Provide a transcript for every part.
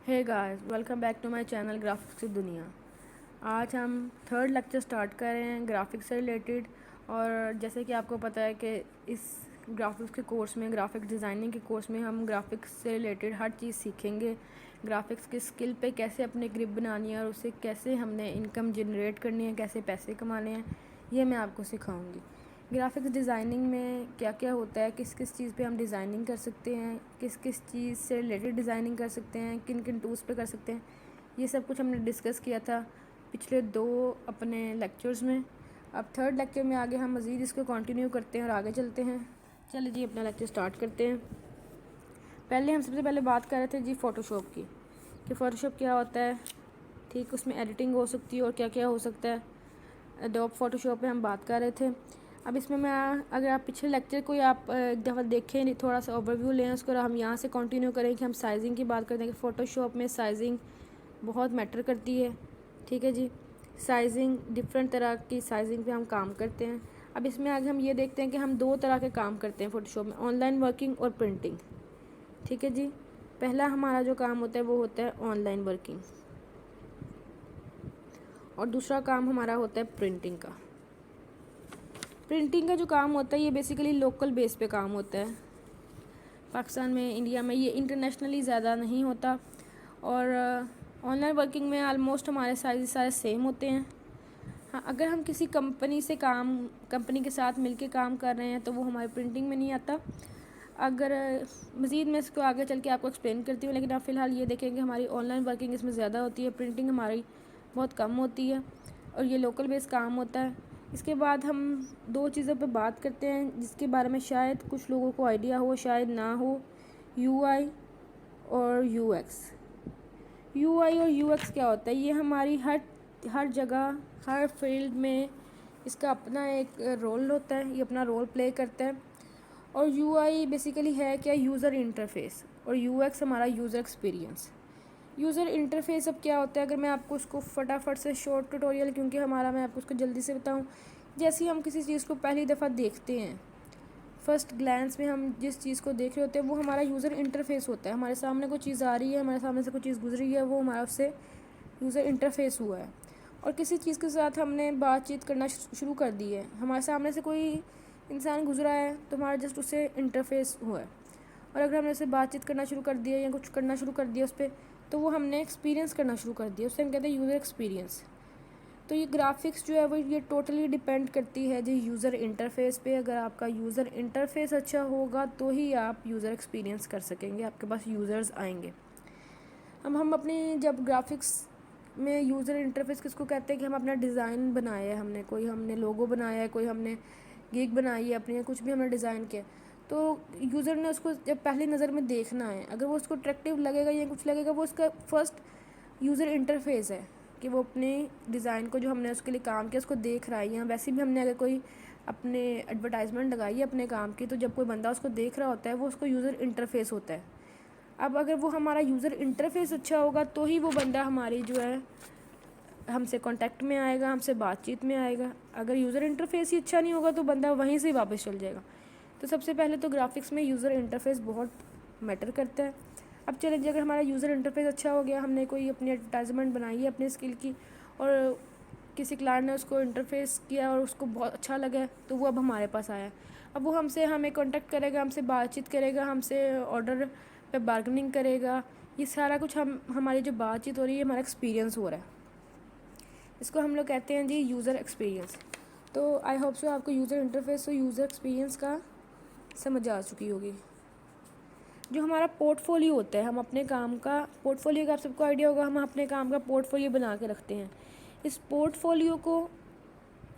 Hey guys, welcome back to my channel graphics की दुनिया। आज हम थर्ड लेक्चर स्टार्ट कर रहे हैं ग्राफिक्स से रिलेटेड। और जैसे कि आपको पता है कि इस ग्राफिक्स के कोर्स में, ग्राफिक्स डिज़ाइनिंग के कोर्स में हम ग्राफिक्स से रिलेटेड हर चीज़ सीखेंगे। ग्राफिक्स की स्किल पे कैसे अपने ग्रिप बनानी है और उससे कैसे हमने इनकम जनरेट करनी है, कैसे पैसे कमाने हैं, ये मैं आपको सिखाऊंगी। ग्राफिक्स डिज़ाइनिंग में क्या क्या होता है, किस किस चीज़ पे हम डिज़ाइनिंग कर सकते हैं, किस किस चीज़ से रिलेटेड डिज़ाइनिंग कर सकते हैं, किन किन टूल्स पे कर सकते हैं, ये सब कुछ हमने डिस्कस किया था पिछले 2 अपने लेक्चर्स में। अब थर्ड लेक्चर में आगे हम मज़ीद इसको कंटिन्यू करते हैं और आगे चलते हैं। चलिए जी, अपना लेक्चर स्टार्ट करते हैं। पहले हम सबसे पहले बात कर रहे थे जी फ़ोटोशॉप की, कि फ़ोटोशॉप क्या होता है। ठीक, उसमें एडिटिंग हो सकती है और क्या क्या हो सकता है। एडोब फ़ोटोशॉप पे हम बात कर रहे थे। अब इसमें मैं, अगर आप पिछले लेक्चर को आप एक दफ़ा देखें, थोड़ा सा ओवरव्यू लें उसको, हम यहाँ से कंटिन्यू करें कि हम साइजिंग की बात करते हैं कि फ़ोटोशॉप में साइजिंग बहुत मैटर करती है। ठीक है जी, साइजिंग, डिफरेंट तरह की साइजिंग पे हम काम करते हैं। अब इसमें आगे हम ये देखते हैं कि हम 2 तरह के काम करते हैं फ़ोटोशॉप में, ऑनलाइन वर्किंग और प्रिंटिंग। ठीक है जी, पहला हमारा जो काम होता है वो होता है ऑनलाइन वर्किंग, और दूसरा काम हमारा होता है प्रिंटिंग का। प्रिंटिंग का जो काम होता है ये बेसिकली लोकल बेस पे काम होता है। पाकिस्तान में, इंडिया में ये इंटरनेशनली ज़्यादा नहीं होता। और ऑनलाइन वर्किंग में आलमोस्ट हमारे साइज सारे सेम होते हैं। हाँ, अगर हम किसी कंपनी के साथ मिलके काम कर रहे हैं तो वो हमारी प्रिंटिंग में नहीं आता। अगर मज़ीद मैं इसको आगे चल के आपको एक्सप्लेन करती हूँ, लेकिन आप फ़िलहाल ये देखेंगे हमारी ऑनलाइन वर्किंग इसमें ज़्यादा होती है, प्रिंटिंग हमारी बहुत कम होती है, और ये लोकल बेस काम होता है। इसके बाद हम 2 चीज़ों पे बात करते हैं जिसके बारे में शायद कुछ लोगों को आइडिया हो, शायद ना हो। यूआई और यूएक्स। यूआई और यूएक्स क्या होता है, ये हमारी हर जगह, हर फील्ड में इसका अपना एक रोल होता है, ये अपना रोल प्ले करता है। और यूआई बेसिकली है क्या, यूज़र इंटरफेस, और यूएक्स हमारा यूज़र एक्सपीरियंस। यूज़र इंटरफेस अब क्या होता है, अगर मैं आपको उसको फटाफट से शॉर्ट ट्यूटोरियल, क्योंकि हमारा, मैं आपको उसको जल्दी से बताऊं। जैसे ही हम किसी चीज़ को पहली दफ़ा देखते हैं, फ़र्स्ट ग्लैंस में हम जिस चीज़ को देख रहे होते हैं वो हमारा यूज़र इंटरफेस होता है। हमारे सामने कोई चीज़ आ रही है, हमारे सामने से कोई चीज़ गुजरी है, वो हमारा उससे यूज़र इंटरफेस हुआ है। और किसी चीज़ के साथ हमने बातचीत करना शुरू कर दी है, हमारे सामने से कोई इंसान गुजरा है तो हमारा जस्ट उससे इंटरफेस हुआ है। और अगर हमने उससे बातचीत करना शुरू कर दिया या कुछ करना शुरू कर दिया उस पर, तो वो हमने एक्सपीरियंस करना शुरू कर दिया, उससे हम कहते हैं यूज़र एक्सपीरियंस। तो ये ग्राफिक्स जो है वो ये टोटली डिपेंड करती है जी यूज़र इंटरफेस पे। अगर आपका यूज़र इंटरफेस अच्छा होगा तो ही आप यूज़र एक्सपीरियंस कर सकेंगे, आपके पास यूज़र्स आएंगे। हम अपनी जब ग्राफिक्स में यूज़र इंटरफेस किसको कहते हैं कि हम अपना डिज़ाइन बनाया है, हमने लोगो बनाया है, कोई हमने गिग बनाई है अपनी, कुछ भी हमने डिज़ाइन किया, तो यूज़र ने उसको जब पहली नज़र में देखना है, अगर वो उसको अट्रैक्टिव लगेगा या कुछ लगेगा, वो उसका फर्स्ट यूज़र इंटरफेस है कि वो अपने डिज़ाइन को, जो हमने उसके लिए काम किया, उसको देख रहा है। या वैसे भी हमने अगर कोई अपने एडवर्टाइजमेंट लगाई है अपने काम की, तो जब कोई बंदा उसको देख रहा होता है वो उसको यूज़र इंटरफेस होता है। अब अगर वो हमारा यूज़र इंटरफेस अच्छा होगा तो ही वो बंदा हमारी जो है हमसे कांटेक्ट में आएगा, हमसे बातचीत में आएगा। अगर यूज़र इंटरफेस ही अच्छा नहीं होगा तो बंदा वहीं से ही वापस चल जाएगा। तो सबसे पहले तो ग्राफिक्स में यूज़र इंटरफेस बहुत मैटर करता है। अब चलिए जी, अगर हमारा यूज़र इंटरफेस अच्छा हो गया, हमने कोई अपनी एडवर्टाइजमेंट बनाई है अपनी स्किल की, और किसी क्लाइंट ने उसको इंटरफेस किया और उसको बहुत अच्छा लगा, तो वो अब हमारे पास आया। अब वो हमें कांटेक्ट करेगा, हमसे बातचीत करेगा, हमसे ऑर्डर पे बार्गेनिंग करेगा। ये सारा कुछ हमारी जो बातचीत हो रही है, हमारा एक्सपीरियंस हो रहा है, इसको हम लोग कहते हैं जी यूज़र एक्सपीरियंस। तो आई होप सो आपको यूज़र इंटरफेस और यूज़र एक्सपीरियंस का समझ आ चुकी होगी। जो हमारा पोर्टफोलियो होता है, हम अपने काम का पोर्टफोलियो का, आप सबको आइडिया होगा, हम अपने काम का पोर्टफोलियो बना के रखते हैं। इस पोर्टफोलियो को,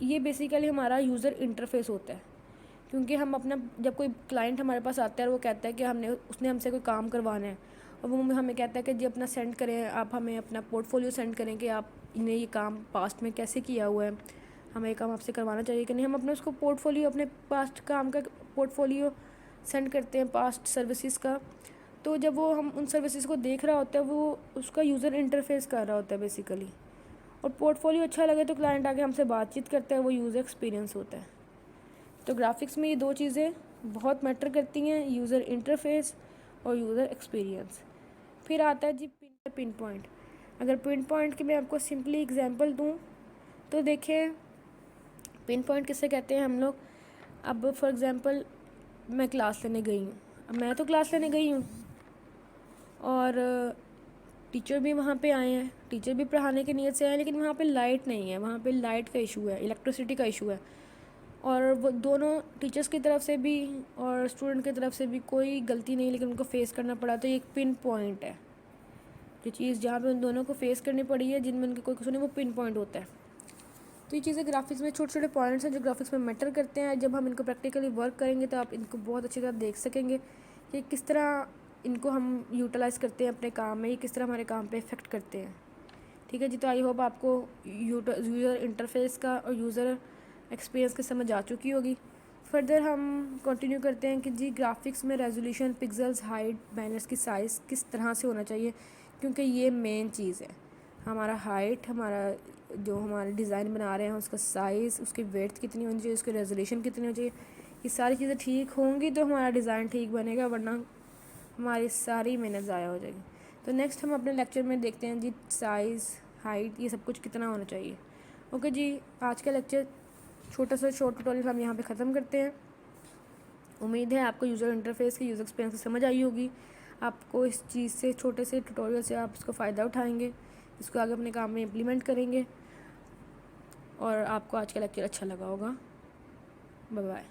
ये बेसिकली हमारा यूज़र इंटरफेस होता है। क्योंकि हम अपना, जब कोई क्लाइंट हमारे पास आता है और वो कहता है कि उसने हमसे कोई काम करवाना है, और वो हमें कहता है कि जी अपना सेंड करें, आप हमें अपना पोर्टफोलियो सेंड करें कि आपने ये काम पास्ट में कैसे किया हुआ है, हमें ये काम आपसे करवाना चाहिए कि नहीं। हम अपने उसको पोर्टफोलियो, अपने पास्ट काम का पोर्टफोलियो सेंड करते हैं, पास्ट सर्विसेज का। तो जब वो हम उन सर्विसेज को देख रहा होता है, वो उसका यूज़र इंटरफेस कर रहा होता है बेसिकली। और पोर्टफोलियो अच्छा लगे तो क्लाइंट आके हमसे बातचीत करता है, वो यूज़र एक्सपीरियंस होता है। तो ग्राफिक्स में ये 2 चीज़ें बहुत मैटर करती हैं, यूज़र इंटरफेस और यूज़र एक्सपीरियंस। پھر آتا ہے جی پن پوائنٹ. اگر پن پوائنٹ کی میں آپ کو سمپلی اگزامپل دوں تو دیکھیں پن پوائنٹ کسے کہتے ہیں ہم لوگ. اب فار ایگزامپل میں کلاس لینے گئی ہوں. اب میں تو کلاس لینے گئی ہوں اور ٹیچر بھی وہاں پہ آئے ہیں, ٹیچر بھی پڑھانے کی نیت سے آئے ہیں, لیکن وہاں پہ لائٹ نہیں ہے, وہاں پہ لائٹ کا ایشو ہے, الیکٹریسٹی کا ایشو ہے. اور وہ دونوں ٹیچرس کی طرف سے بھی اور اسٹوڈنٹ کی طرف سے بھی کوئی غلطی نہیں, لیکن ان کو فیس کرنا پڑا. تو یہ ایک پن پوائنٹ ہے, جو چیز جہاں پہ ان دونوں کو فیس کرنی پڑی ہے, جن میں ان کے کوئی قصور نہیں, وہ پن پوائنٹ ہوتا ہے. تو یہ چیزیں گرافکس میں چھوٹے چھوٹے پوائنٹس ہیں جو گرافکس میں میٹر کرتے ہیں. جب ہم ان کو پریکٹیکلی ورک کریں گے تو آپ ان کو بہت اچھی طرح دیکھ سکیں گے کہ کس طرح ان کو ہم یوٹیلائز کرتے ہیں اپنے کام میں, یہ کس طرح ہمارے کام پہ افیکٹ کرتے ہیں. ٹھیک ہے جی. تو آئی ہوپ آپ کو یوزر انٹرفیس کا اور یوزر ایکسپیرینس کی سمجھ آ چکی ہوگی. فردر ہم کنٹینیو کرتے ہیں کہ جی گرافکس میں ریزولیوشن, پکسلز, ہائٹ, بینرز کی سائز کس طرح سے ہونا چاہیے, کیونکہ یہ مین چیز ہے. ہمارا ہائٹ, ہمارا جو ہمارے ڈیزائن بنا رہے ہیں اس کا سائز, اس کی ویڈتھ کتنی ہونی چاہیے, اس کی ریزولیوشن کتنی ہونی چاہیے, یہ ساری چیزیں ٹھیک ہوں گی تو ہمارا ڈیزائن ٹھیک بنے گا, ورنہ ہماری ساری محنت ضائع ہو جائے گی. تو نیکسٹ ہم اپنے لیکچر میں دیکھتے ہیں جی سائز, ہائٹ, یہ سب کچھ کتنا ہونا چاہیے. اوکے جی. آج کا لیکچر چھوٹا سا شارٹ ٹیوٹوریل ہم یہاں پہ ختم کرتے ہیں. امید ہے آپ کو یوزر انٹرفیس کی یوزر ایکسپیرینس کی سمجھ آئی ہوگی. آپ کو اس چیز سے, چھوٹے سے ٹیوٹوریل سے آپ اس کو فائدہ اٹھائیں گے, اس کو آگے اپنے کام میں امپلیمنٹ کریں گے, اور آپ کو آج کا لیکچر اچھا لگا ہوگا. Bye bye.